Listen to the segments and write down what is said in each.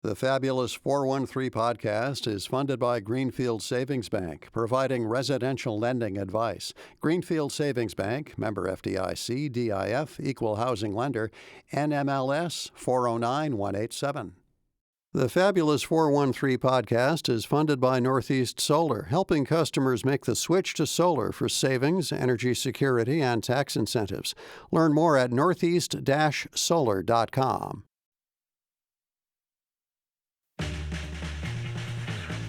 The Fabulous 413 podcast is funded by Greenfield Savings Bank, providing residential lending advice. Greenfield Savings Bank, member FDIC, DIF, equal housing lender, NMLS 409187. The Fabulous 413 podcast is funded by Northeast Solar, helping customers make the switch to solar for savings, energy security, and tax incentives. Learn more at northeast-solar.com.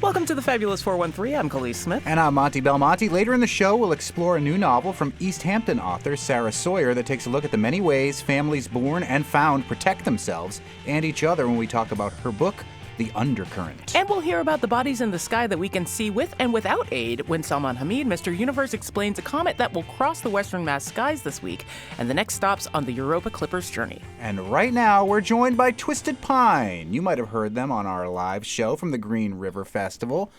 Welcome to the Fabulous 413. I'm Khalees Smith. And I'm Monty Belmonte. Later in the show, we'll explore a new novel from East Hampton author Sarah Sawyer that takes a look at the many ways families born and found protect themselves and each other when we talk about her book, The Undercurrent. And we'll hear about the bodies in the sky that we can see with and without aid when Salman Hamid, Mr. Universe, explains a comet that will cross the western mass skies this week and the next stops on the Europa Clippers journey. And right now, we're joined by Twisted Pine. You might have heard them on our live show from the Green River Festival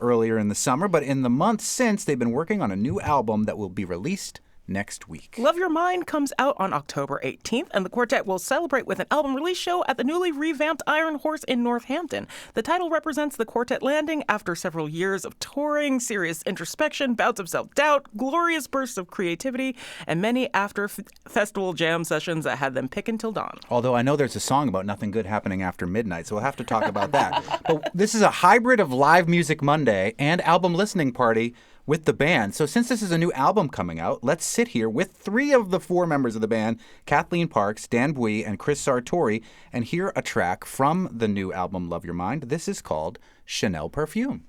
earlier in the summer, but in the months since, they've been working on a new album that will be released next week. Love Your Mind comes out on October 18th, and the quartet will celebrate with an album release show at the newly revamped Iron Horse in Northampton. The title represents the quartet landing after several years of touring, serious introspection, bouts of self-doubt, glorious bursts of creativity, and many after-festival jam sessions that had them pick until dawn. Although I know there's a song about nothing good happening after midnight, so we'll have to talk about that. But this is a hybrid of Live Music Monday and album listening party with the band. So since this is a new album coming out, let's sit here with three of the four members of the band, Kathleen Parks, Dan Bui, and Chris Sartori, and hear a track from the new album, Love Your Mind. This is called Chanel Perfume.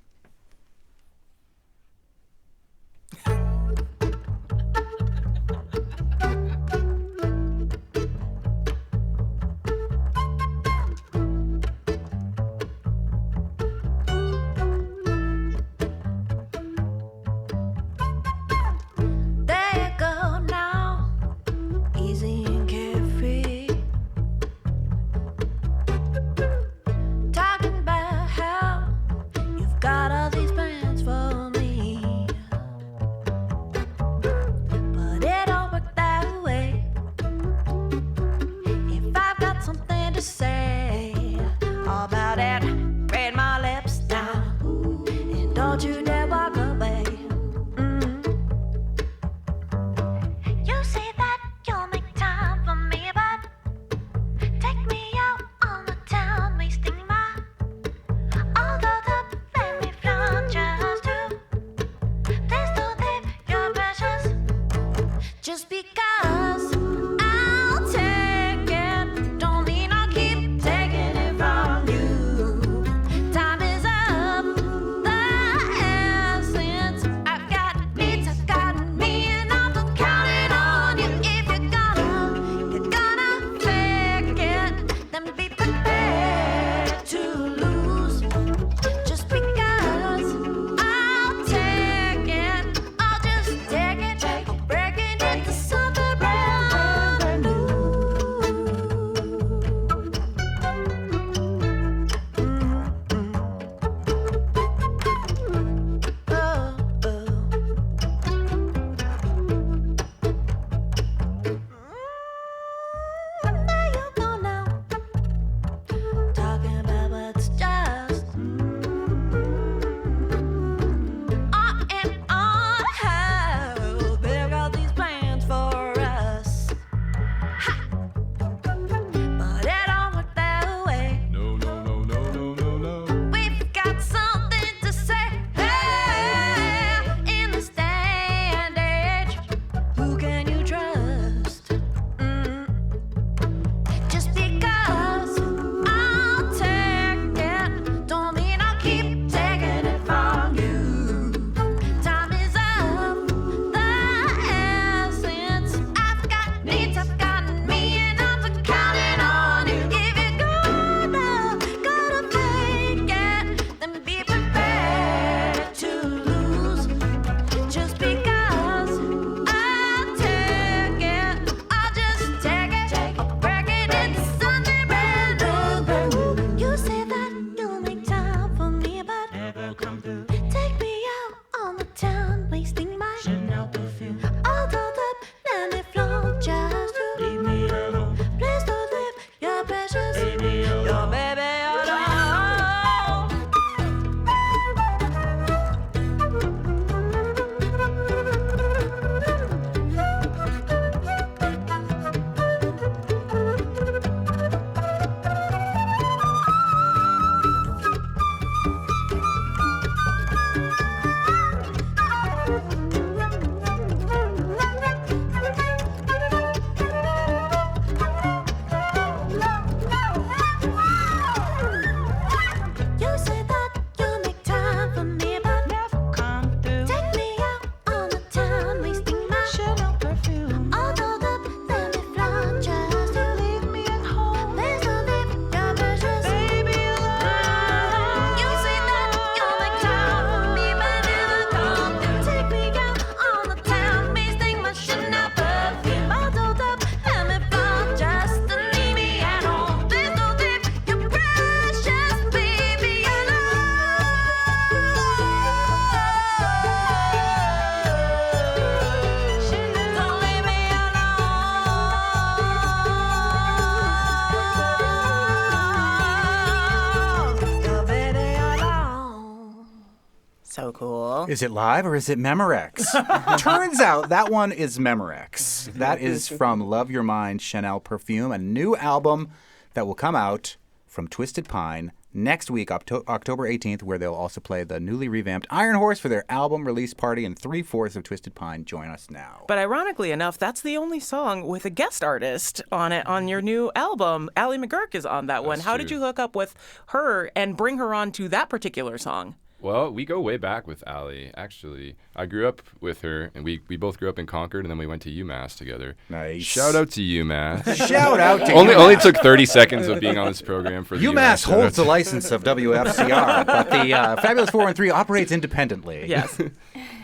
Cool. Is it live or is it Memorex? Turns out that one is Memorex. That is from Love Your Mind, Chanel Perfume, a new album that will come out from Twisted Pine next week, October 18th, where they'll also play the newly revamped Iron Horse for their album release party, and 3/4 of Twisted Pine join us now. But ironically enough, that's the only song with a guest artist on it on your new album. Ally McGurk is on that one. That's How true. did you hook up with her and bring her on to that particular song? Well, we go way back with Ally, actually. I grew up with her, and we both grew up in Concord, and then we went to UMass together. Nice. Shout out to UMass. Shout out to Only took 30 seconds of being on this program for the UMass shout holds the out. license of WFCR, but the Fabulous 413 operates independently. Yes.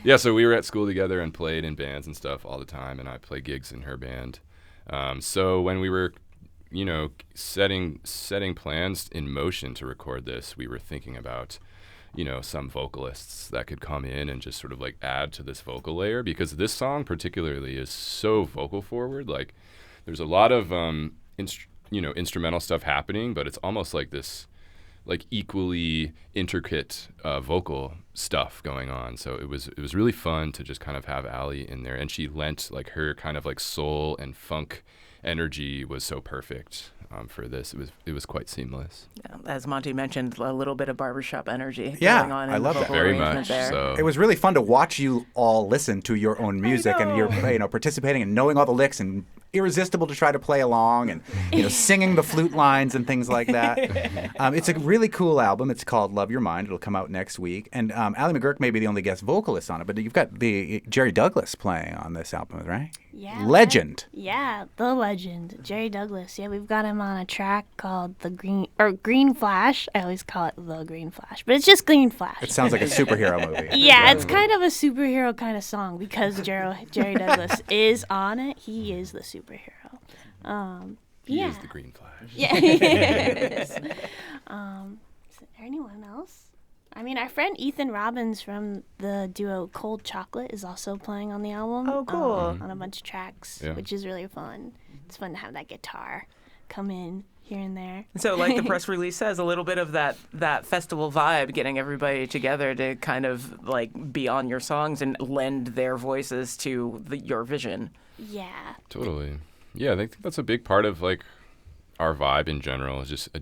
Yeah, so we were at school together and played in bands and stuff all the time, and I play gigs in her band. So when we were, setting plans in motion to record this, we were thinking about, some vocalists that could come in and just sort of like add to this vocal layer, because this song particularly is so vocal forward. Like, there's a lot of instrumental stuff happening, but it's almost like this like equally intricate vocal stuff going on. So it was really fun to just kind of have Ally in there, and she lent like her kind of like soul and funk energy was so perfect for this. It was quite seamless. Yeah, as Monty mentioned, a little bit of barbershop energy Yeah, going on in I love the that. vocal Very arrangement much. there. So It was really fun to watch you all listen to your own music, and you're participating and knowing all the licks, and irresistible to try to play along, and singing the flute lines and things like that. It's a really cool album. It's called Love Your Mind. It'll come out next week, and Ally McGurk may be the only guest vocalist on it, but you've got the Jerry Douglas playing on this album, right? Yeah. Legend. Yeah, the legend, Jerry Douglas. Yeah, we've got him on a track called Green Flash. I always call it the Green Flash, but it's just Green Flash. It sounds like a superhero movie. Yeah, it's kind of a superhero kind of song because Jerry Douglas is on it. He is the superhero. he Yeah. is the Green Flash. Yeah. Is there anyone else? I mean, our friend Ethan Robbins from the duo Cold Chocolate is also playing on the album. Oh, cool. On a bunch of tracks, Yeah. which is really fun. It's fun to have that guitar come in here and there. So, like the press release says, a little bit of that festival vibe, getting everybody together to kind of like be on your songs and lend their voices to your vision. Yeah. Totally. Yeah, I think that's a big part of like our vibe in general, is just a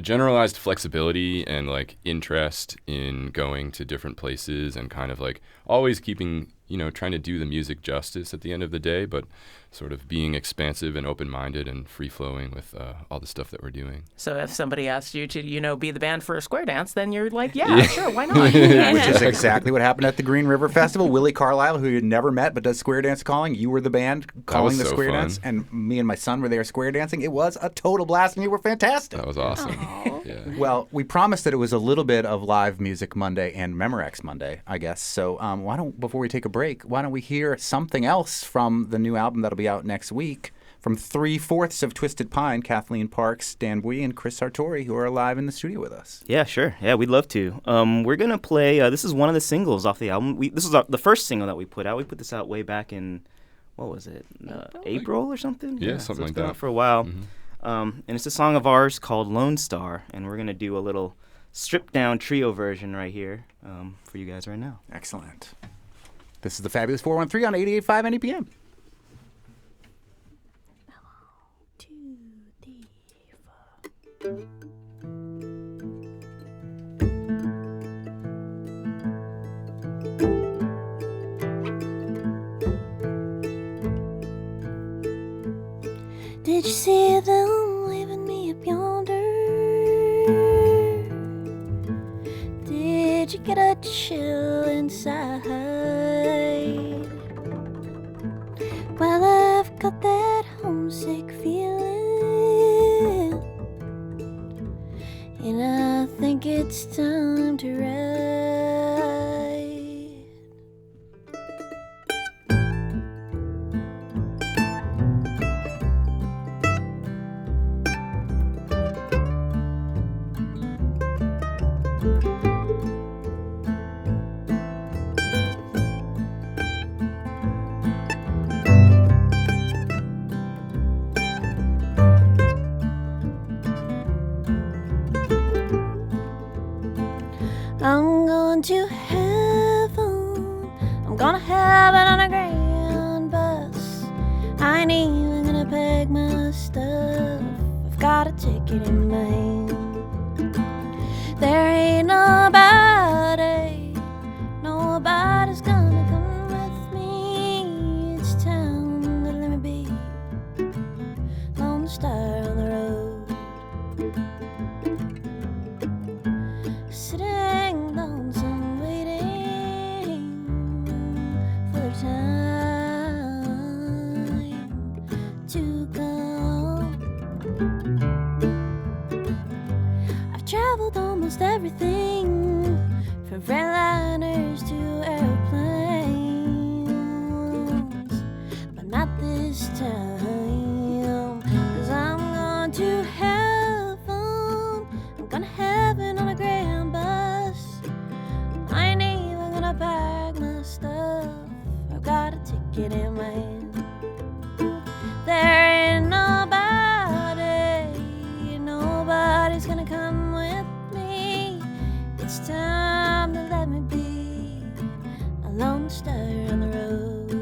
generalized flexibility and like interest in going to different places, and kind of like always keeping, trying to do the music justice at the end of the day, but sort of being expansive and open-minded and free-flowing with all the stuff that we're doing. So, if somebody asked you to, be the band for a square dance, then you're like, yeah. Sure, why not? Which is exactly what happened at the Green River Festival. Willie Carlisle, who you'd never met but does square dance calling, you were the band calling was the so square fun. dance, and me and my son were there square dancing. It was a total blast, and you were fantastic. That was awesome. Yeah. Well, we promised that it was a little bit of Live Music Monday and Memorex Monday, I guess. So before we take a break, why don't we hear something else from the new album that'll be out next week from 3/4 of Twisted Pine, Kathleen Parks, Dan Bui, and Chris Sartori, who are live in the studio with us. Yeah, sure. Yeah, we'd love to. We're going to play, this is one of the singles off the album. This is the first single that we put out. We put this out way back in, what was it, April or something? Yeah, so something it's like been that. out for a while. And it's a song of ours called Lone Star, and we're going to do a little stripped-down trio version right here for you guys right now. Excellent. This is the Fabulous 413 on 88.5 NEPM. 2, 3, 4. Did you see them leaving me up yonder? Did you get a chill inside? Well, I've got that homesick feeling, and I think it's time to ride. I'm going to have gonna heaven on a Greyhound bus. I ain't even gonna pack my stuff. I've got a ticket in my hand. There ain't nobody's gonna come with me. It's time to let me be Lone Star on the road. Sitting lonesome, waiting for the time to come. I've traveled almost everything, from Freightliner to airplanes, but not this time, 'cause I'm going to heaven. I'm going to heaven on a Greyhound bus. I ain't even gonna pack my stuff. I've got a ticket in my hand. There ain't nobody's gonna come with me. It's time to let me be a lone star on the road.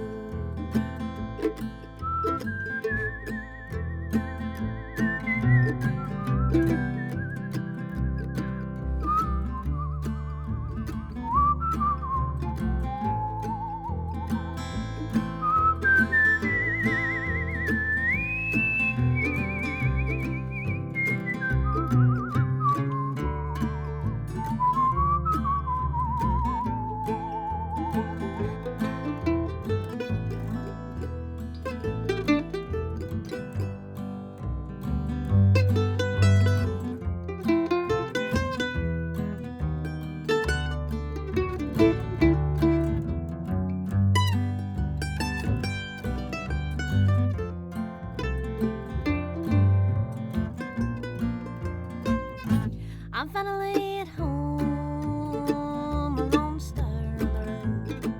I'm finally at home, a lone star on the road.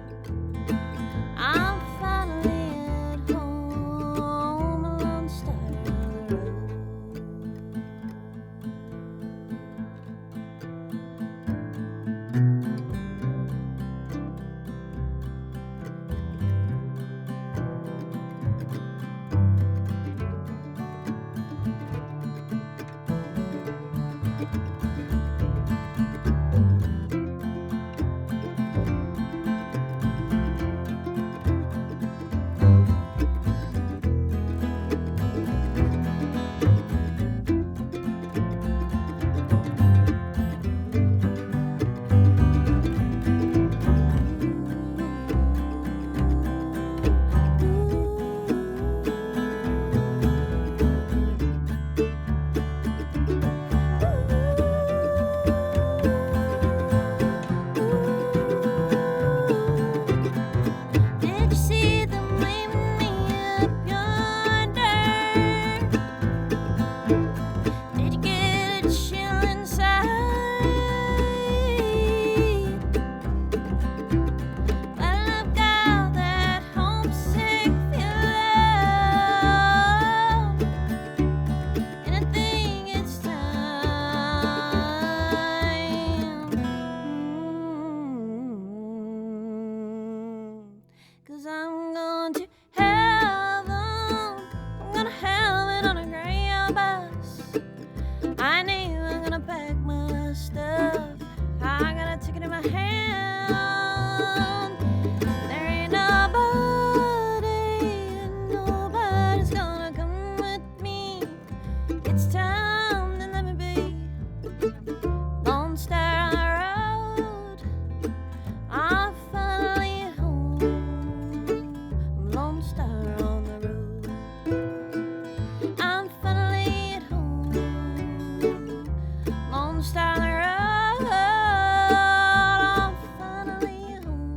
I'm finally at home, a lone star on the road. Did you see them waving me up yonder? Did you get a chill inside? Well, I've got that homesick feeling, and I think it's time. 'Cause I'm going to heaven. I'm gonna heaven on a Greyhound bus. I ain't even gonna pack my stuff. I got a ticket in my hand. There ain't nobody's gonna come with me. It's time to let me be Lone Star on the road. I'm finally at home, I'm Lone Star on the road. I'm finally at home, Lone Star on the road. I'm finally at home.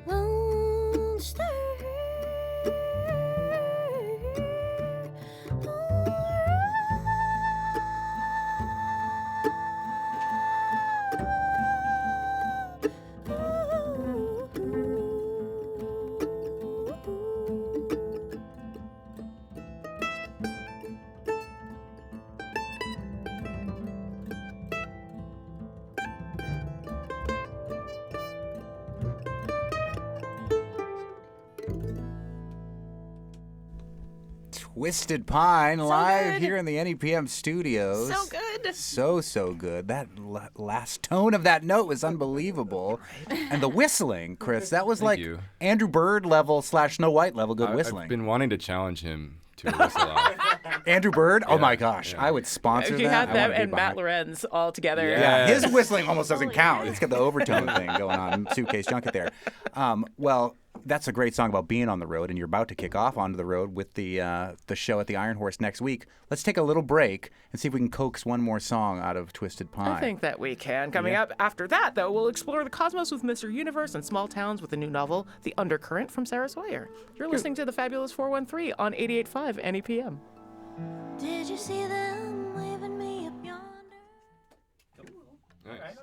Lone Star on the road. Twisted Pine live good. here in the NEPM studios. So good. So good. That last tone of that note was unbelievable. And the whistling, Chris, that was like you. Andrew Bird level / Snow White level good I've whistling. been wanting to challenge him to a whistle off. Andrew Bird? Oh Yeah, my gosh, yeah. I would sponsor If you that. have I them wanna be and Matt behind- Lorenz all together. Yeah, Yes. his whistling almost doesn't count. It's got the overtone thing going on. Suitcase Junket there. Well, that's a great song about being on the road, and you're about to kick off onto the road with the show at the Iron Horse next week. Let's take a little break and see if we can coax one more song out of Twisted Pine. I think that we can. Coming up after that, though, we'll explore the cosmos with Mr. Universe and small towns with the new novel, The Undercurrent from Sarah Sawyer. You're listening to the Fabulous 413 on 88.5 NEPM. Did you see them waving me up yonder? Nice.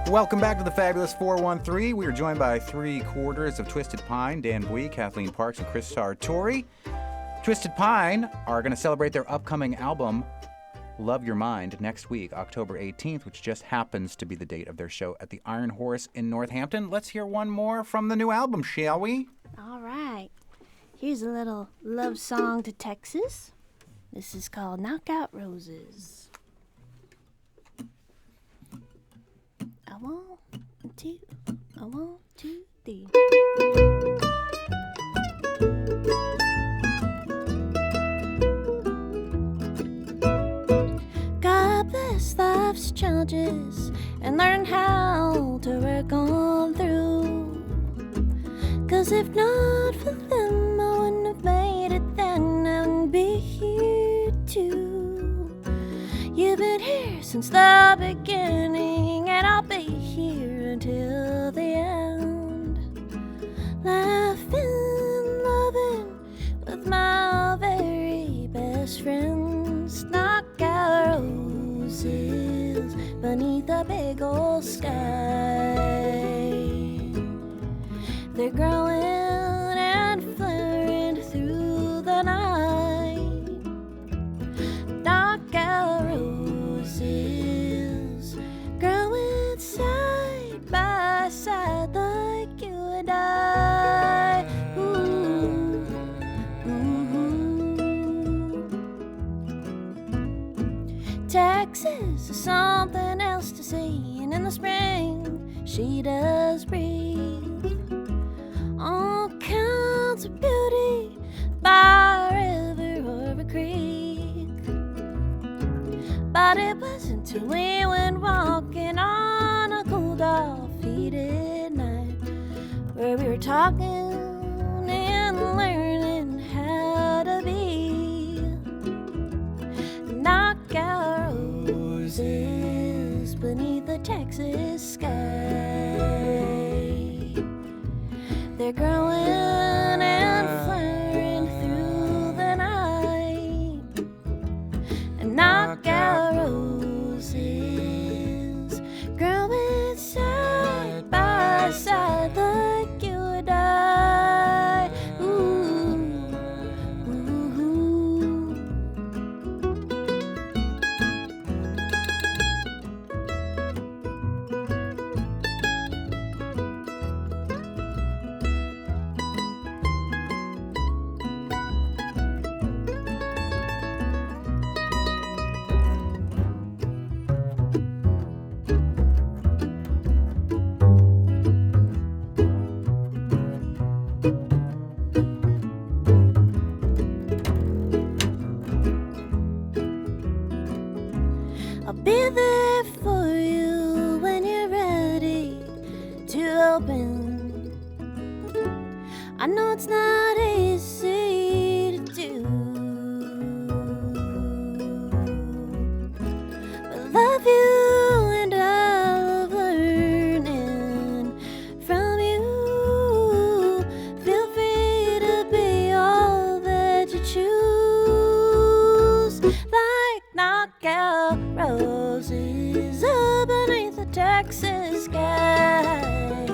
Welcome back to the Fabulous 413. We are joined by 3/4 of Twisted Pine, Dan Bui, Kathleen Parks, and Chris Sartori. Twisted Pine are going to celebrate their upcoming album, Love Your Mind, next week, October 18th, which just happens to be the date of their show at the Iron Horse in Northampton. Let's hear one more from the new album, shall we? All right. Here's a little love song to Texas. This is called Knockout Roses. I want two, three. God bless life's challenges and learn how to work on through. 'Cause if not for them, I wouldn't have made it then. I wouldn't be here too. You've been here since the beginning, and I'll be here until the end. Laughing, loving with my very best friends. Knockout roses beneath a big old sky. They're growing and flaring through the night. Knockout roses growing side by side like you and I. Ooh, Texas is something else to see, and in the spring she does breathe all kinds of beauty by a river or a creek. But it wasn't till we went walking on a cold off-heated night where we were talking and learning how to be. Knockout roses beneath the Texas sky. They're growing and flaring through the night. And knockout roses growing side by side like you and I. Ooh, ooh. I'll be there for you when you're ready to open. I know it's not easy to do, but love you and I love learning from you. Feel free to be all that you choose, like knockout roses beneath the Texas sky.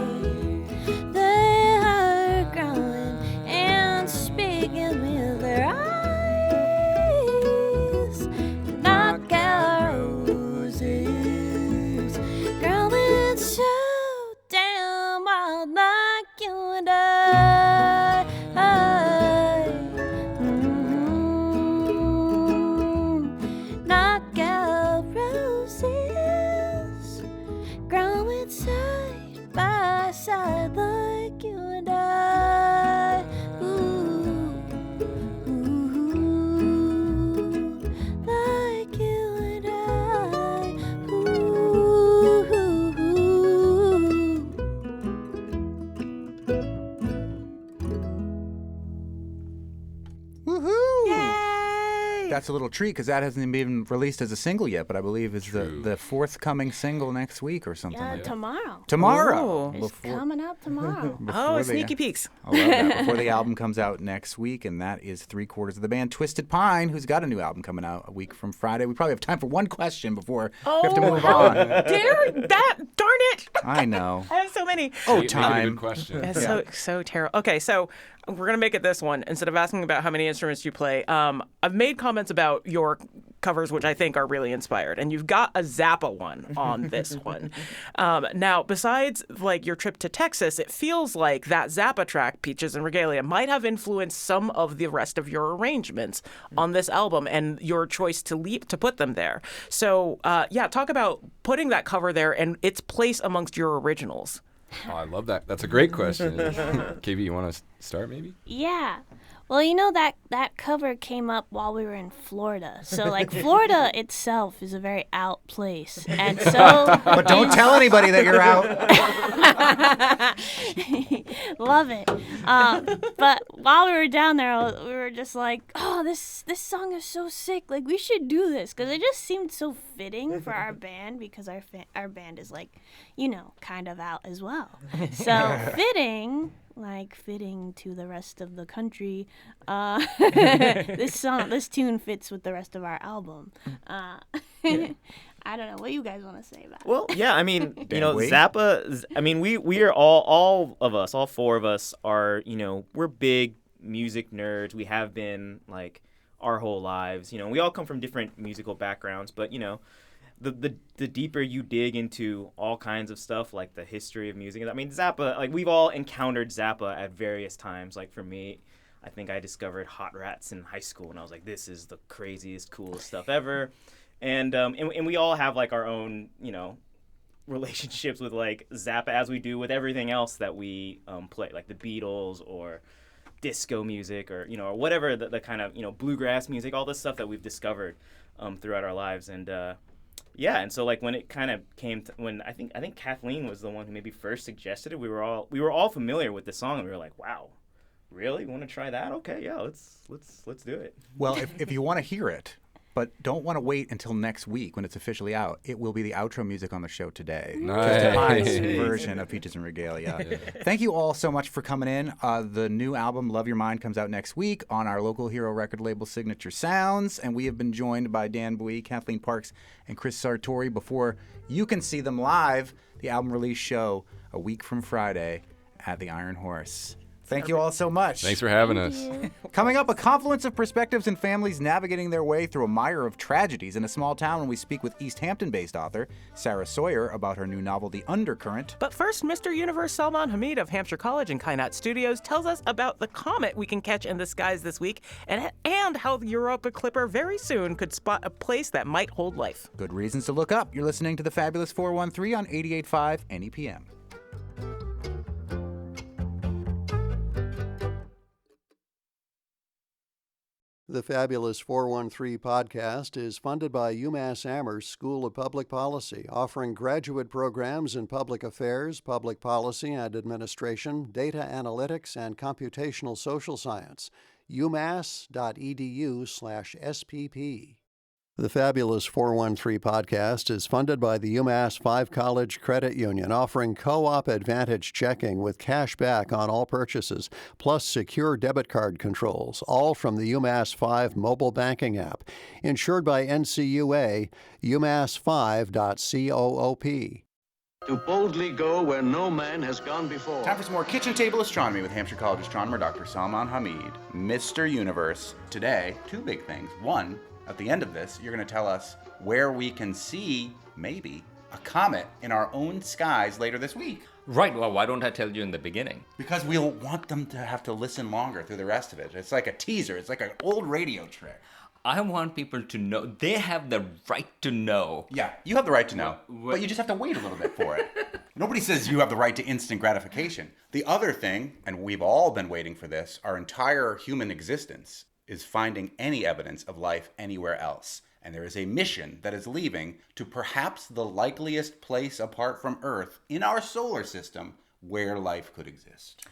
They are growing and speaking with their eyes. Knockout roses that's a little treat because that hasn't even been released as a single yet, but I believe is the forthcoming single next week or something like that. Tomorrow. Tomorrow. Ooh. It's coming up tomorrow. Oh, sneaky peeks. I love that. Before the album comes out next week, and that is 3/4 of the band Twisted Pine, who's got a new album coming out a week from Friday. We probably have time for one question before we have to move on. Dare that? Darn it! I know. I have so many. Oh, Make it a time. good question. It's so terrible. Okay, so we're gonna make it this one instead of asking about how many instruments you play. I've made comments about your covers, which I think are really inspired, and you've got a Zappa one on this one. Now, besides like your trip to Texas, it feels like that Zappa track, "Peaches and Regalia," might have influenced some of the rest of your arrangements on this album, and your choice to put them there. So, talk about putting that cover there and its place amongst your originals. Oh, I love that. That's a great question. KB, you want to start maybe? Yeah. Well, that cover came up while we were in Florida. So, like, Florida itself is a very out place. And so... But don't tell anybody that you're out. Love it. But while we were down there, we were just like, oh, this song is so sick. Like, we should do this. Because it just seemed so fitting for our band because our band is, like, kind of out as well. So, fitting to the rest of the country. This tune fits with the rest of our album. I don't know what you guys want to say about it. Well, yeah, I mean, Wait. Zappa. I mean, we are all of us, all four of us are, we're big music nerds. We have been like our whole lives. We all come from different musical backgrounds, but the deeper you dig into all kinds of stuff, like the history of music. I mean, Zappa, like we've all encountered Zappa at various times. Like for me, I think I discovered Hot Rats in high school, and I was like, this is the craziest, coolest stuff ever. And we all have like our own, relationships with like Zappa as we do with everything else that we play, like the Beatles or disco music or or whatever the kind of bluegrass music, all this stuff that we've discovered throughout our lives. And and so like when it kind of came to, when I think Kathleen was the one who maybe first suggested it, we were all familiar with the song, and we were like, wow, really? Want to try that? Okay, yeah, let's do it. Well, if you want to hear it, but don't want to wait until next week when it's officially out, it will be the outro music on the show today. Nice. Just a version of Peaches and Regalia. Thank you all so much for coming in. The new album, Love Your Mind, comes out next week on our local hero record label, Signature Sounds. And we have been joined by Dan Bui, Kathleen Parks, and Chris Sartori. Before you can see them live, the album release show a week from Friday at the Iron Horse. Thank you all so much. Thanks for having us. Coming up, a confluence of perspectives and families navigating their way through a mire of tragedies in a small town when we speak with East Hampton-based author Sarah Sawyer about her new novel, The Undercurrent. But first, Mr. Universe Salman Hamid of Hampshire College and Kynat Studios tells us about the comet we can catch in the skies this week and how the Europa Clipper very soon could spot a place that might hold life. Good reasons to look up. You're listening to The Fabulous 413 on 88.5 NEPM. The Fabulous 413 podcast is funded by UMass Amherst School of Public Policy, offering graduate programs in public affairs, public policy and administration, data analytics, and computational social science. umass.edu/SPP. The Fabulous 413 podcast is funded by the UMass 5 College Credit Union, offering Co-op Advantage checking with cash back on all purchases, plus secure debit card controls, all from the UMass 5 mobile banking app. Insured by NCUA, umass5.coop. To boldly go where no man has gone before. Time for some more Kitchen Table Astronomy with Hampshire College astronomer Dr. Salman Hamid. Mr. Universe. Today, two big things. One, at the end of this, you're going to tell us where we can see, maybe, a comet in our own skies later this week. Right, well, why don't I tell you in the beginning? Because we'll want them to have to listen longer through the rest of it. It's like a teaser. It's like an old radio trick. I want people to know. They have the right to know. Yeah, you have the right to know, but you just have to wait a little bit for it. Nobody says you have the right to instant gratification. The other thing, and we've all been waiting for this, our entire human existence is finding any evidence of life anywhere else. And there is a mission that is leaving to perhaps the likeliest place apart from Earth in our solar system where life could exist?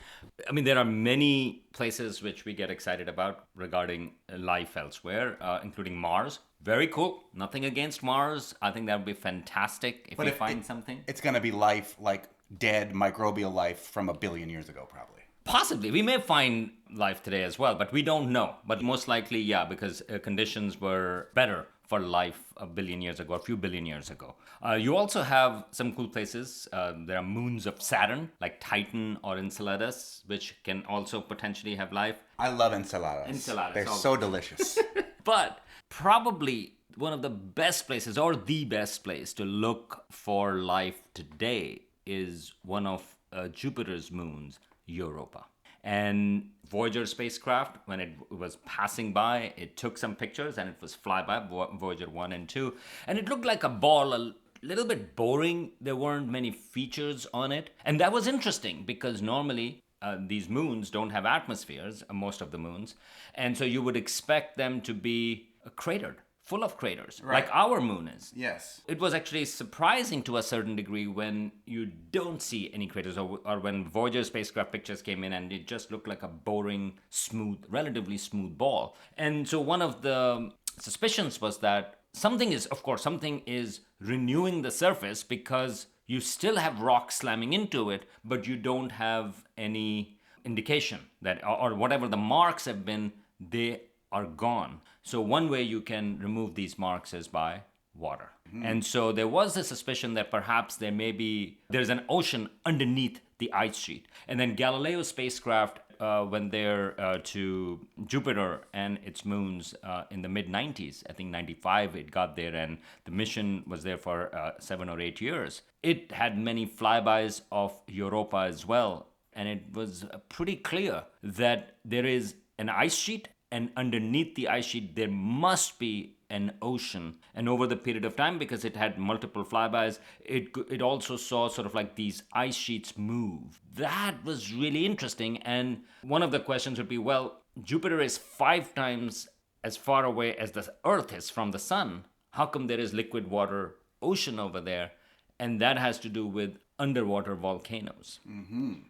I mean, there are many places which we get excited about regarding life elsewhere, including Mars. Very cool. Nothing against Mars. I think that would be fantastic if we find something. It's going to be life like dead microbial life from 1 billion years ago, probably. Possibly. We may find life today as well, but we don't know. But most likely, yeah, because conditions were better for life 1 billion years ago, a few billion years ago. You also have some cool places. There are moons of Saturn, like Titan or Enceladus, which can also potentially have life. I love enchiladas. Enchiladas. They're so delicious. But probably one of the best places, or the best place to look for life today, is one of Jupiter's moons, Europa. And Voyager spacecraft, when it was passing by, it took some pictures and it was flyby, Voyager 1 and 2. And it looked like a ball, a little bit boring. There weren't many features on it. And that was interesting because normally these moons don't have atmospheres, most of the moons. And so you would expect them to be cratered, full of craters, like our moon is. Yes. It was actually surprising to a certain degree when you don't see any craters, or when Voyager spacecraft pictures came in and it just looked like a boring, smooth, relatively smooth ball. And so one of the suspicions was that something is renewing the surface, because you still have rocks slamming into it, but you don't have any indication that, or whatever the marks have been, they are gone. So one way you can remove these marks is by water. And so there was a suspicion that perhaps there's an ocean underneath the ice sheet. And then Galileo spacecraft went there to Jupiter and its moons in the mid-90s. I think 95 it got there, and the mission was there for 7 or 8 years. It had many flybys of Europa as well. And it was pretty clear that there is an ice sheet, and underneath the ice sheet, there must be an ocean. And over the period of time, because it had multiple flybys, it also saw sort of like these ice sheets move. That was really interesting. And one of the questions would be, well, Jupiter is 5 times as far away as the Earth is from the sun. How come there is liquid water ocean over there? And that has to do with underwater volcanoes.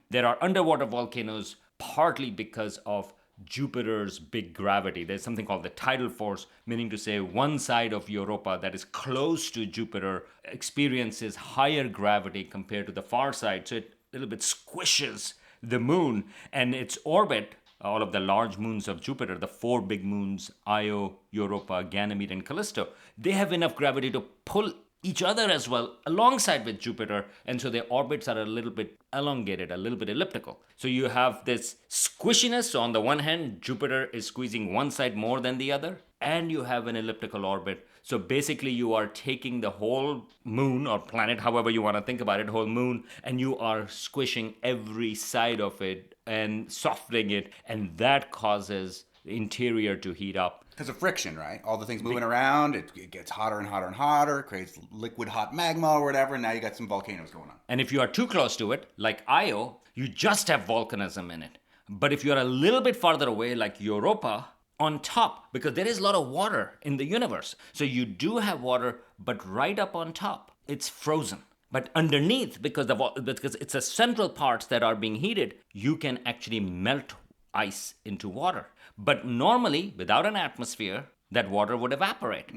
There are underwater volcanoes partly because of Jupiter's big gravity. There's something called the tidal force, meaning to say one side of Europa that is close to Jupiter experiences higher gravity compared to the far side. So it a little bit squishes the moon, and its orbit, all of the large moons of Jupiter, the 4 big moons, Io, Europa, Ganymede, and Callisto, they have enough gravity to pull each other as well alongside with Jupiter, and so their orbits are a little bit elongated, a little bit elliptical. So you have this squishiness. So on the one hand, Jupiter is squeezing one side more than the other, and you have an elliptical orbit. So basically you are taking the whole moon or planet, however you want to think about it, whole moon, and you are squishing every side of it and softening it, and that causes the interior to heat up. Because of friction, right? All the things moving around, it gets hotter and hotter and hotter, creates liquid hot magma or whatever, and now you got some volcanoes going on. And if you are too close to it, like Io, you just have volcanism in it. But if you're a little bit farther away, like Europa, on top, because there is a lot of water in the universe. So you do have water, but right up on top, it's frozen. But underneath, because it's the central parts that are being heated, you can actually melt ice into water. But normally, without an atmosphere, that water would evaporate.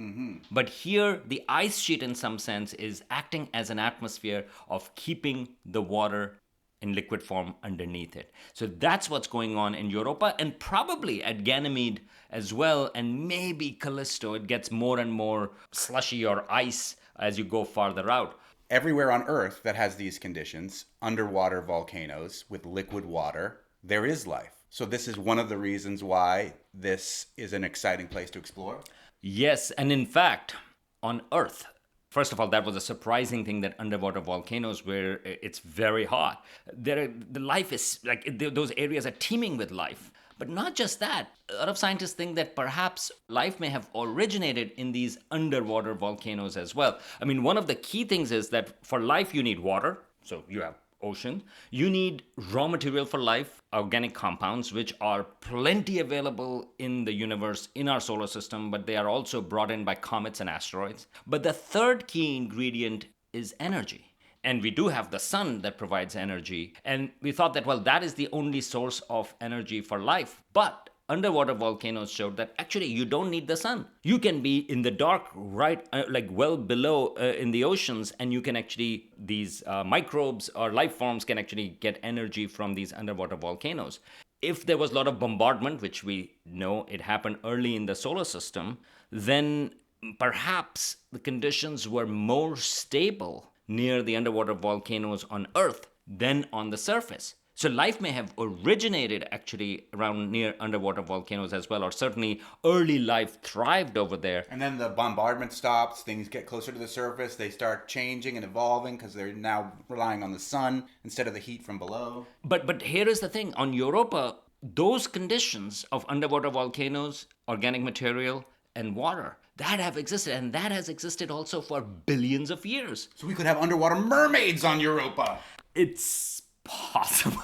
But here, the ice sheet in some sense is acting as an atmosphere of keeping the water in liquid form underneath it. So that's what's going on in Europa, and probably at Ganymede as well, and maybe Callisto. It gets more and more slushy or ice as you go farther out. Everywhere on Earth that has these conditions, underwater volcanoes with liquid water, there is life. So this is one of the reasons why this is an exciting place to explore? Yes, and in fact, on Earth, first of all, that was a surprising thing, that underwater volcanoes where it's very hot. The life is, like, those areas are teeming with life. But not just that. A lot of scientists think that perhaps life may have originated in these underwater volcanoes as well. I mean, one of the key things is that for life, you need water. So you have ocean. You need raw material for life, organic compounds, which are plenty available in the universe, in our solar system, but they are also brought in by comets and asteroids. But the third key ingredient is energy. And we do have the sun that provides energy. And we thought that, well, that is the only source of energy for life. But underwater volcanoes showed that actually you don't need the sun. You can be in the dark, right, like well below in the oceans, and you can actually, these microbes or life forms can actually get energy from these underwater volcanoes. If there was a lot of bombardment, which we know it happened early in the solar system, then perhaps the conditions were more stable near the underwater volcanoes on Earth than on the surface. So life may have originated actually around near underwater volcanoes as well, or certainly early life thrived over there. And then the bombardment stops, things get closer to the surface, they start changing and evolving because they're now relying on the sun instead of the heat from below. But here is the thing, on Europa, those conditions of underwater volcanoes, organic material, and water, that have existed, and that has existed also for billions of years. So we could have underwater mermaids on Europa. It's possible.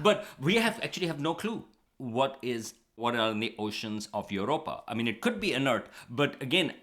But we actually have no clue what are in the oceans of Europa. I mean, it could be inert, but again,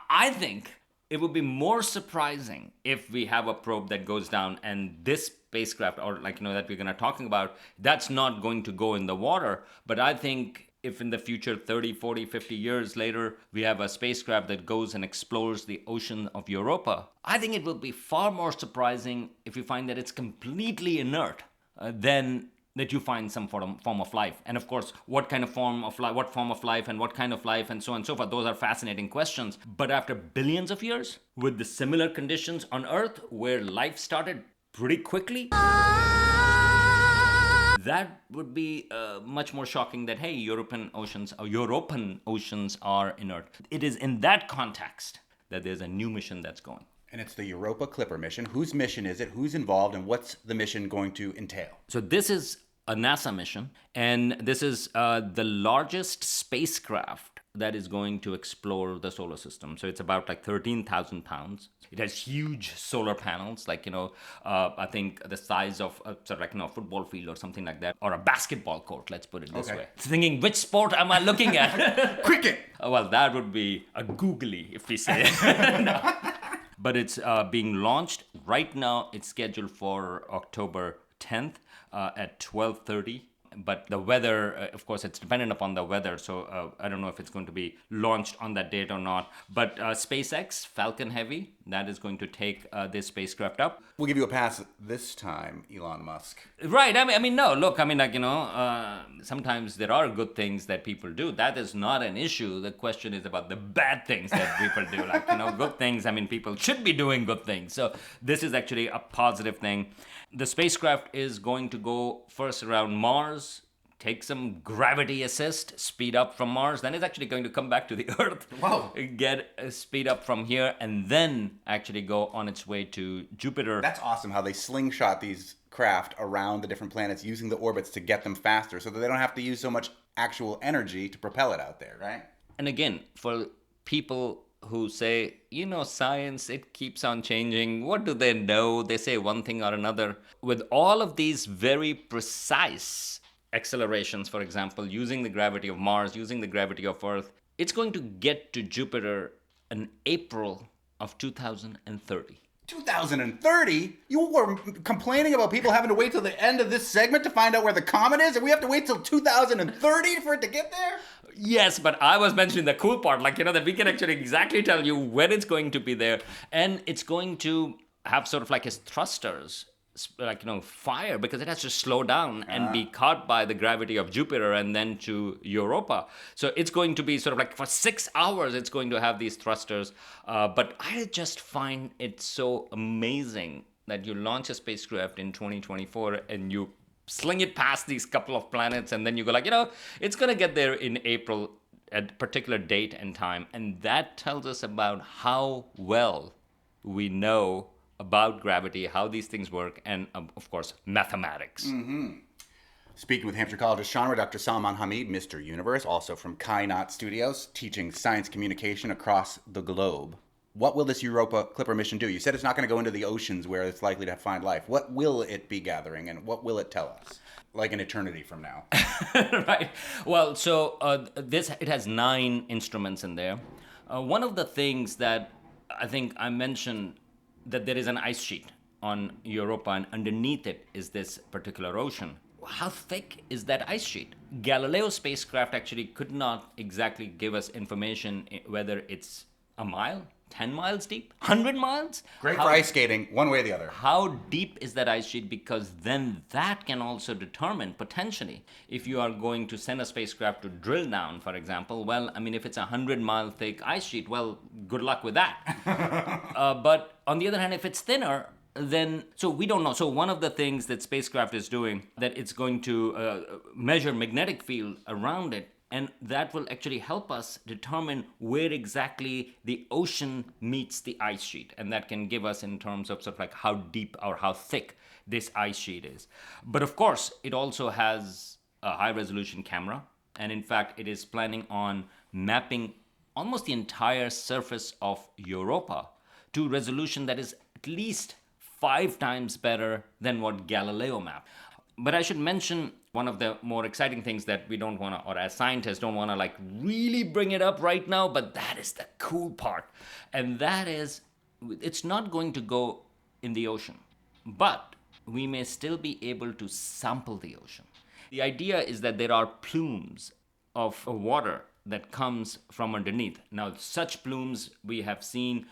I think it would be more surprising if we have a probe that goes down and this spacecraft, or that we're going to talking about, that's not going to go in the water. But I think if in the future, 30, 40, 50 years later, we have a spacecraft that goes and explores the ocean of Europa, I think it will be far more surprising if you find that it's completely inert than that you find some form of life. And of course, what form of life and what kind of life and so on and so forth, those are fascinating questions. But after billions of years, with the similar conditions on Earth where life started pretty quickly, that would be much more shocking that, hey, European oceans are inert. It is in that context that there's a new mission that's going. And it's the Europa Clipper mission. Whose mission is it? Who's involved? And what's the mission going to entail? So this is a NASA mission, and this is the largest spacecraft that is going to explore the solar system. So it's about 13,000 pounds. It has huge solar panels, I think the size of a football field or something like that, or a basketball court, let's put it this way. Thinking, which sport am I looking at? Cricket! Well, that would be a googly, if we say. No. But it's being launched right now. It's scheduled for October 10th at 12:30. But the weather, of course, it's dependent upon the weather. So I don't know if it's going to be launched on that date or not. But SpaceX, Falcon Heavy, that is going to take this spacecraft up. We'll give you a pass this time, Elon Musk. Right. Sometimes there are good things that people do. That is not an issue. The question is about the bad things that people do. Good things, people should be doing good things. So this is actually a positive thing. The spacecraft is going to go first around Mars, take some gravity assist, speed up from Mars, then it's actually going to come back to the Earth. Wow. Get a speed up from here, and then actually go on its way to Jupiter. That's awesome how they slingshot these craft around the different planets using the orbits to get them faster so that they don't have to use so much actual energy to propel it out there, right? And again, for people who say, science, it keeps on changing. What do they know? They say one thing or another. With all of these very precise accelerations, for example, using the gravity of Mars, using the gravity of Earth, it's going to get to Jupiter in April of 2030. 2030? You were complaining about people having to wait till the end of this segment to find out where the comet is, and we have to wait till 2030 for it to get there? Yes, but I was mentioning the cool part, that we can actually exactly tell you when it's going to be there, and it's going to have sort of its thrusters, fire, because it has to slow down and be caught by the gravity of Jupiter and then to Europa. So it's going to be sort of for 6 hours, it's going to have these thrusters. But I just find it so amazing that you launch a spacecraft in 2024 and you sling it past these couple of planets, and then you go it's going to get there in April at a particular date and time. And that tells us about how well we know about gravity, how these things work, and of course, mathematics. Mm-hmm. Speaking with Hampshire College astronomer Dr. Salman Hamid, Mr. Universe, also from Kainat Studios, teaching science communication across the globe. What will this Europa Clipper mission do? You said it's not going to go into the oceans where it's likely to find life. What will it be gathering, and what will it tell us? Like an eternity from now. Right. Well, so it has 9 instruments in there. One of the things that I think I mentioned, that there is an ice sheet on Europa, and underneath it is this particular ocean. How thick is that ice sheet? Galileo spacecraft actually could not exactly give us information whether it's a mile, 10 miles deep, 100 miles? Great for ice skating, one way or the other. How deep is that ice sheet? Because then that can also determine, potentially, if you are going to send a spacecraft to drill down, for example. Well, I mean, if it's a 100-mile thick ice sheet, well, good luck with that. But on the other hand, if it's thinner, then, so we don't know. So one of the things that spacecraft is doing, that it's going to measure magnetic field around it, and that will actually help us determine where exactly the ocean meets the ice sheet. And that can give us in terms of sort of like how deep or how thick this ice sheet is. But of course, it also has a high resolution camera. And in fact, it is planning on mapping almost the entire surface of Europa to resolution that is at least 5 times better than what Galileo mapped. But I should mention one of the more exciting things that we don't want to, or as scientists don't want to like really bring it up right now, but that is the cool part. And that is, it's not going to go in the ocean, but we may still be able to sample the ocean. The idea is that there are plumes of water that comes from underneath. Now, such plumes we have seen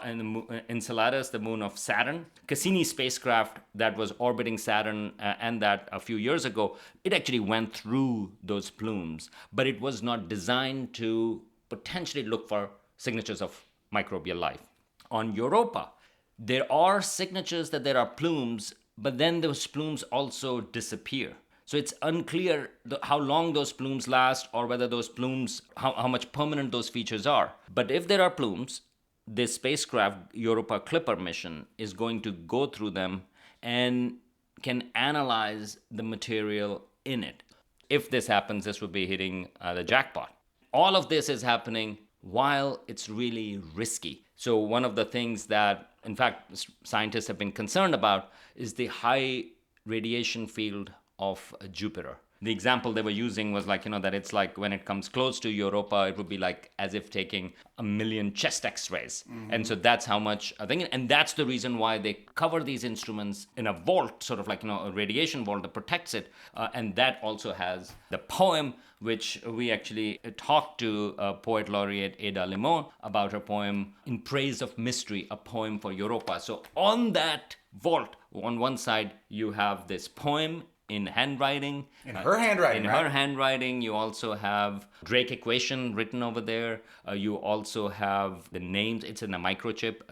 in Enceladus, the moon of Saturn. Cassini spacecraft that was orbiting Saturn and that a few years ago, it actually went through those plumes, but it was not designed to potentially look for signatures of microbial life. On Europa, there are signatures that there are plumes, but then those plumes also disappear. So it's unclear how long those plumes last, or whether those plumes, how much permanent those features are. But if there are plumes, this spacecraft, Europa Clipper mission, is going to go through them and can analyze the material in it. If this happens, this would be hitting the jackpot. All of this is happening while it's really risky. So one of the things that, in fact, scientists have been concerned about is the high radiation field of Jupiter. The example they were using was like, that it's like when it comes close to Europa, it would be like as if taking 1 million chest x-rays. Mm-hmm. And so that's how much I think, and that's the reason why they cover these instruments in a vault, sort of like, a radiation vault that protects it. And that also has the poem, which we actually talked to poet laureate Ada Limon about her poem, In Praise of Mystery, a poem for Europa. So on that vault, on one side, you have this poem in handwriting. In her handwriting, In right? her handwriting. You also have Drake equation written over there. You also have the names. It's in a microchip.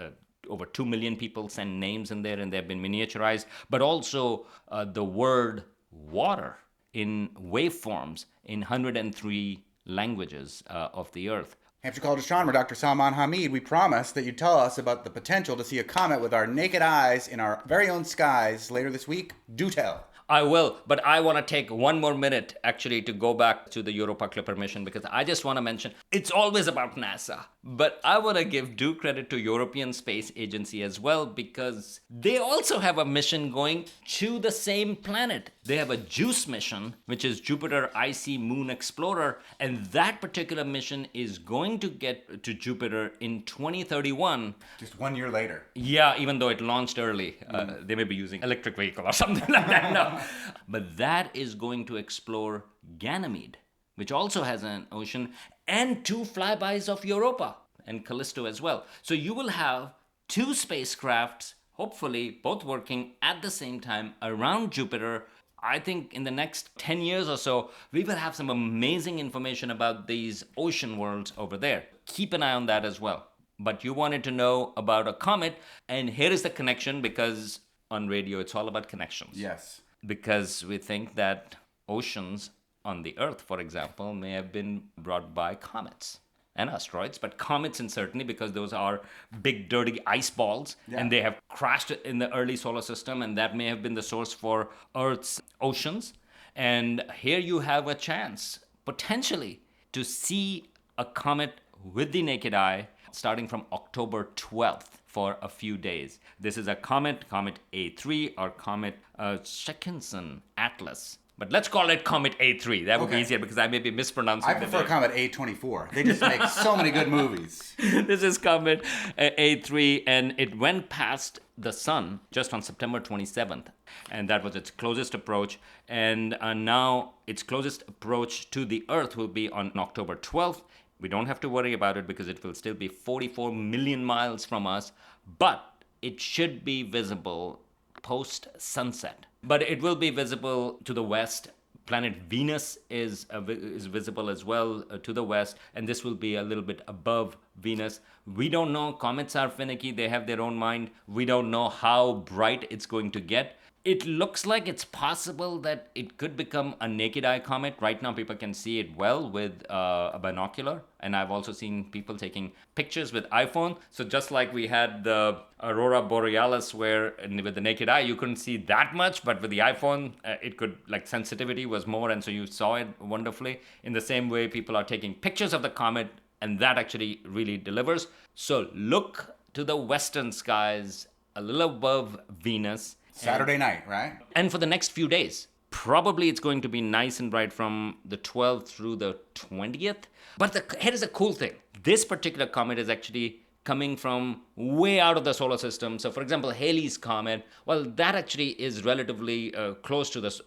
Over 2 million people send names in there, and they've been miniaturized. But also the word water in waveforms in 103 languages of the Earth. Hampshire College astronomer Dr. Salman Hamid, we promised that you'd tell us about the potential to see a comet with our naked eyes in our very own skies later this week. Do tell. I will, but I want to take 1 more minute actually to go back to the Europa Clipper mission, because I just want to mention it's always about NASA, but I want to give due credit to European Space Agency as well, because they also have a mission going to the same planet. They have a JUICE mission, which is Jupiter Icy Moon Explorer, and that particular mission is going to get to Jupiter in 2031. Just 1 year later. Yeah, even though it launched early. They may be using electric vehicle or something like that. No. But that is going to explore Ganymede, which also has an ocean, and 2 flybys of Europa and Callisto as well. So you will have 2 spacecrafts, hopefully both working at the same time around Jupiter. I think in the next 10 years or so, we will have some amazing information about these ocean worlds over there. Keep an eye on that as well. But you wanted to know about a comet, and here is the connection, because on radio it's all about connections. Yes. Because we think that oceans on the Earth, for example, may have been brought by comets and asteroids, but comets, and certainly because those are big dirty ice balls, and they have crashed in the early solar system, and that may have been the source for Earth's oceans. And here you have a chance, potentially, to see a comet with the naked eye starting from October 12th for a few days. This is a comet, Comet A3, or Comet Shekhinson Atlas. But let's call it Comet A3. That would be Okay. easier because I may be mispronouncing I the prefer name. Comet A24. They just make so many good movies. This is Comet A3, and it went past the sun just on September 27th, and that was its closest approach. And now its closest approach to the Earth will be on October 12th. We don't have to worry about it because it will still be 44 million miles from us, but it should be visible post sunset. But it will be visible to the west. Planet Venus is visible as well to the west, and this will be a little bit above Venus. We don't know. Comets are finicky. They have their own mind. We don't know how bright it's going to get. It looks like it's possible that it could become a naked eye comet. Right now, people can see it well with a binocular. And I've also seen people taking pictures with iPhone. So just like we had the Aurora Borealis where with the naked eye, you couldn't see that much. But with the iPhone, it could, like, sensitivity was more. And so you saw it wonderfully. In the same way, people are taking pictures of the comet. And that actually really delivers. So look to the western skies a little above Venus. Saturday night, right? And for the next few days, probably it's going to be nice and bright from the 12th through the 20th. But here is a cool thing. This particular comet is actually coming from way out of the solar system. So, for example, Halley's Comet, well, that actually is relatively close to this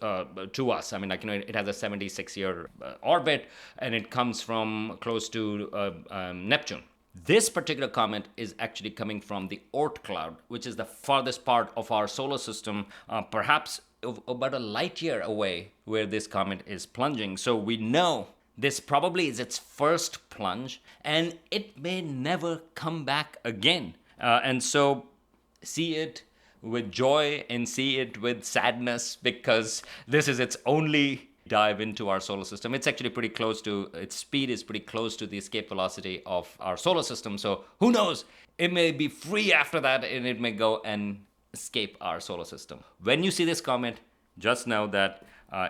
to us. I mean, like, you know, it has a 76-year orbit, and it comes from close to Neptune. This particular comet is actually coming from the Oort cloud, which is the farthest part of our solar system, perhaps about a light year away where this comet is plunging. So we know this probably is its first plunge, and it may never come back again. And so see it with joy and see it with sadness, because this is its only dive into our solar system. It's actually pretty close to, its speed is pretty close to the escape velocity of our solar system. So who knows? It may be free after that, and it may go and escape our solar system. When you see this comet, just know that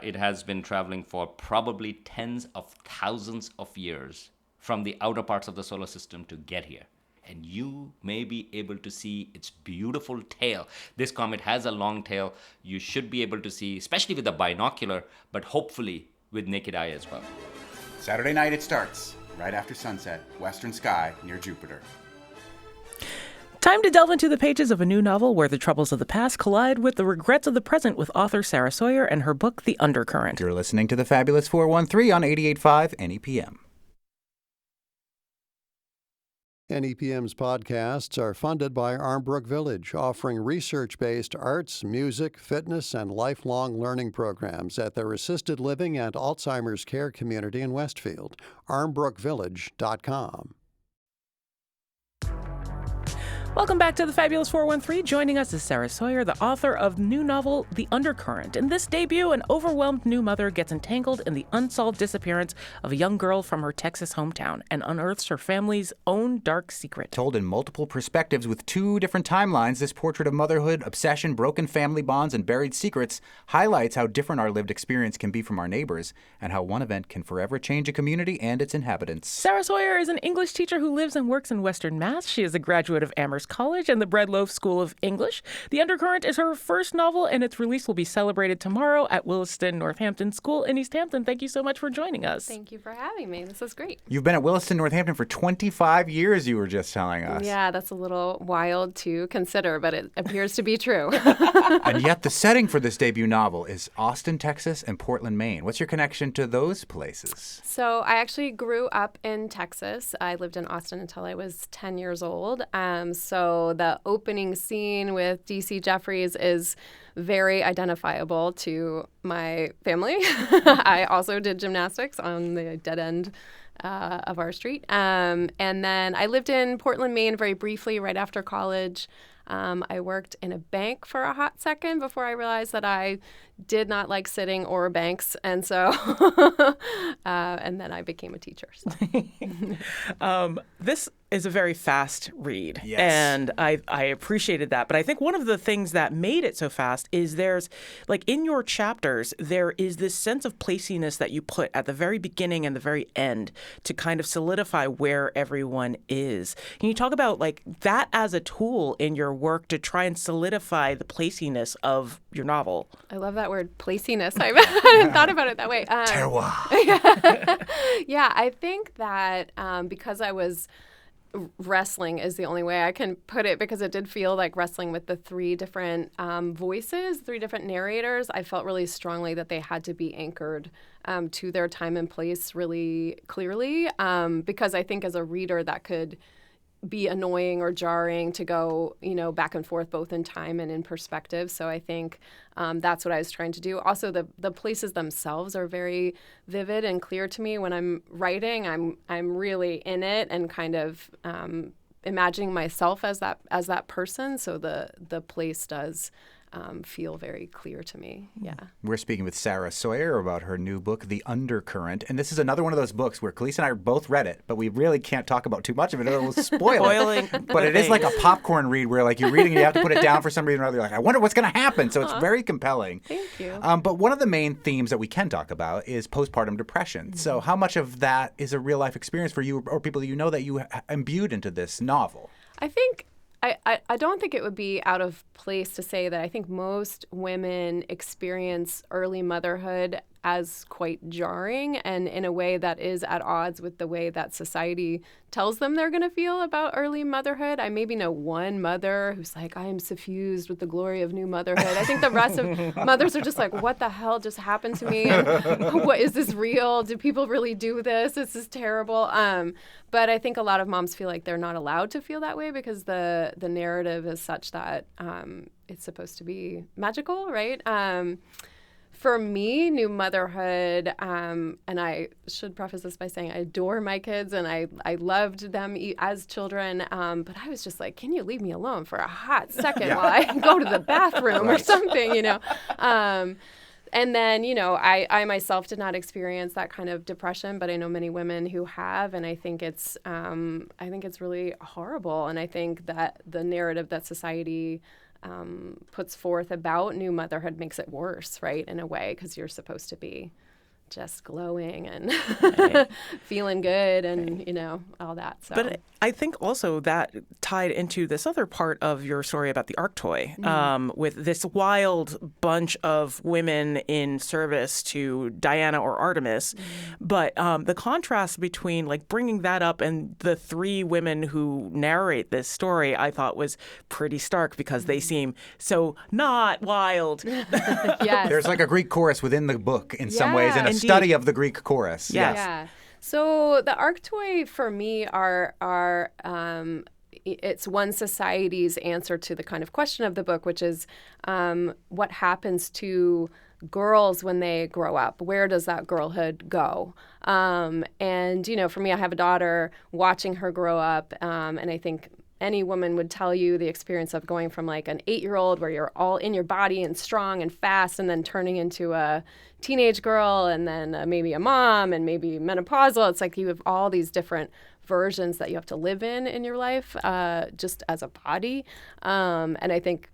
it has been traveling for probably tens of thousands of years from the outer parts of the solar system to get here. And you may be able to see its beautiful tail. This comet has a long tail. You should be able to see, especially with a binocular, but hopefully with naked eye as well. Saturday night it starts, right after sunset, western sky near Jupiter. Time to delve into the pages of a new novel where the troubles of the past collide with the regrets of the present with author Sarah Sawyer and her book, The Undercurrent. You're listening to the Fabulous 413 on 88.5 NEPM. NEPM's podcasts are funded by Armbrook Village, offering research-based arts, music, fitness, and lifelong learning programs at their assisted living and Alzheimer's care community in Westfield. armbrookvillage.com. Welcome back to the Fabulous 413. Joining us is Sarah Sawyer, the author of the new novel, The Undercurrent. In this debut, an overwhelmed new mother gets entangled in the unsolved disappearance of a young girl from her Texas hometown and unearths her family's own dark secret. Told in multiple perspectives with two different timelines, this portrait of motherhood, obsession, broken family bonds, and buried secrets highlights how different our lived experience can be from our neighbors and how one event can forever change a community and its inhabitants. Sarah Sawyer is an English teacher who lives and works in Western Mass. She is a graduate of Amherst College and the Bread Loaf School of English. The Undercurrent is her first novel, and its release will be celebrated tomorrow at Williston Northampton School in East Hampton. Thank you so much for joining us. Thank you for having me. This is great. You've been at Williston Northampton for 25 years, you were just telling us. Yeah, that's a little wild to consider, but it appears to be true. And yet the setting for this debut novel is Austin, Texas, and Portland, Maine. What's your connection to those places? So I actually grew up in Texas. I lived in Austin until I was 10 years old. So the opening scene with DC Jeffries is very identifiable to my family. I also did gymnastics on the dead end of our street. And then I lived in Portland, Maine very briefly right after college. I worked in a bank for a hot second before I realized that I did not like sitting or banks. And so, and then I became a teacher. So. this is a very fast read. Yes. And I appreciated that. But I think one of the things that made it so fast is there's, like, in your chapters, there is this sense of placiness that you put at the very beginning and the very end to kind of solidify where everyone is. Can you talk about, like, that as a tool in your work to try and solidify the placiness of your novel? I love that word, placiness. I hadn't thought about it that way. Terroir. Yeah, I think that because I was wrestling is the only way I can put it, because it did feel like wrestling with the three different voices, three different narrators. I felt really strongly that they had to be anchored to their time and place really clearly, because I think as a reader that could be annoying or jarring to go, back and forth both in time and in perspective. So I think that's what I was trying to do. Also, the places themselves are very vivid and clear to me when I'm writing. I'm really in it and kind of imagining myself as that person. So the place does feel very clear to me. Yeah. We're speaking with Sarah Sawyer about her new book, The Undercurrent. And this is another one of those books where Khaleesi and I both read it, but we really can't talk about too much of it or it will spoil it. But it is like a popcorn read where, like, you're reading and you have to put it down for some reason or other. You're like, I wonder what's going to happen. So it's very compelling. Thank you. But one of the main themes that we can talk about is postpartum depression. Mm-hmm. So how much of that is a real life experience for you or people that you know that you imbued into this novel? I think I don't think it would be out of place to say that I think most women experience early motherhood as quite jarring and in a way that is at odds with the way that society tells them they're going to feel about early motherhood. I maybe know one mother who's like, I am suffused with the glory of new motherhood. I think the rest of mothers are just like, what the hell just happened to me? And what is this real? Do people really do this? This is terrible. But I think a lot of moms feel like they're not allowed to feel that way because the narrative is such that it's supposed to be magical, right? For me, new motherhood, and I should preface this by saying I adore my kids and I loved them as children, but I was just like, can you leave me alone for a hot second while I go to the bathroom or something, And then, I myself did not experience that kind of depression, but I know many women who have, and I think it's really horrible. And I think that the narrative that society puts forth about new motherhood makes it worse, right, in a way, because you're supposed to be just glowing and feeling good and, all that. So. But I think also that tied into this other part of your story about the Arctoy, with this wild bunch of women in service to Diana or Artemis. But the contrast between, like, bringing that up and the three women who narrate this story, I thought was pretty stark because they seem so not wild. Yes. There's like a Greek chorus within the book in some ways, and a Indeed. study of the Greek chorus. Yes. Yeah. So the Arctoy for me are it's one society's answer to the kind of question of the book, which is what happens to girls when they grow up? Where does that girlhood go? And, for me, I have a daughter, watching her grow up, and I think any woman would tell you the experience of going from like an 8-year-old where you're all in your body and strong and fast and then turning into a teenage girl and then maybe a mom and maybe menopausal. It's like you have all these different versions that you have to live in your life just as a body. And I think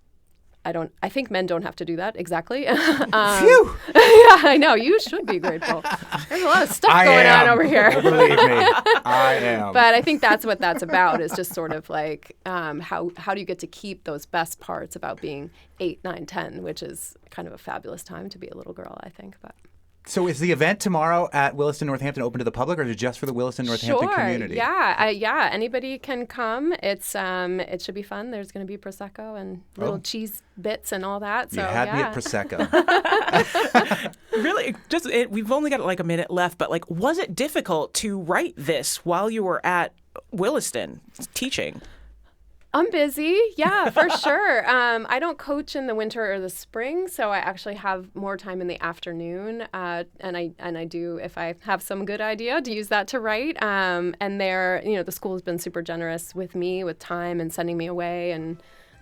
men don't have to do that exactly. Phew! Yeah, I know. You should be grateful. There's a lot of stuff going on over here. Believe me, I am. But I think that's what that's about, is just sort of like how do you get to keep those best parts about being 8, 9, 10, which is kind of a fabulous time to be a little girl, I think. But So is the event tomorrow at Williston Northampton open to the public, or is it just for the Williston Northampton community? Yeah, anybody can come. It's it should be fun. There's going to be Prosecco and little cheese bits and all that. So you had me at Prosecco. Really, we've only got like a minute left, but like, was it difficult to write this while you were at Williston teaching? I'm busy, yeah, for sure. I don't coach in the winter or the spring, so I actually have more time in the afternoon, and I do, if I have some good idea, to use that to write. And the school has been super generous with me with time and sending me away, and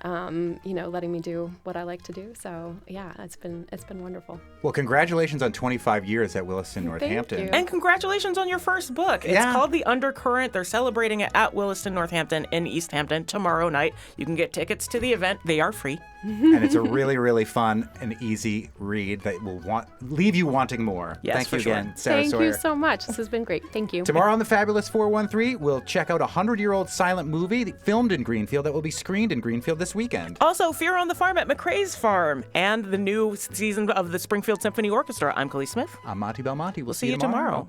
letting me do what I like to do. So yeah, it's been wonderful. Well, congratulations on 25 years at Williston Northampton. you. And congratulations on your first book. It's called The Undercurrent. They're celebrating it at Williston Northampton in East Hampton tomorrow night. You can get tickets to the event. They are free. And it's a really, really fun and easy read that will leave you wanting more. Yes, Thank for you sure. again, Sarah Thank Sawyer. you so much. This has been great. Thank you. Tomorrow on the Fabulous 413, we'll check out a 100-year-old silent movie filmed in Greenfield that will be screened in Greenfield this weekend. Also, Fear on the Farm at McCrae's Farm and the new season of the Springfield Symphony Orchestra. I'm Khalees Smith. I'm Monty Belmonte. We'll See you tomorrow.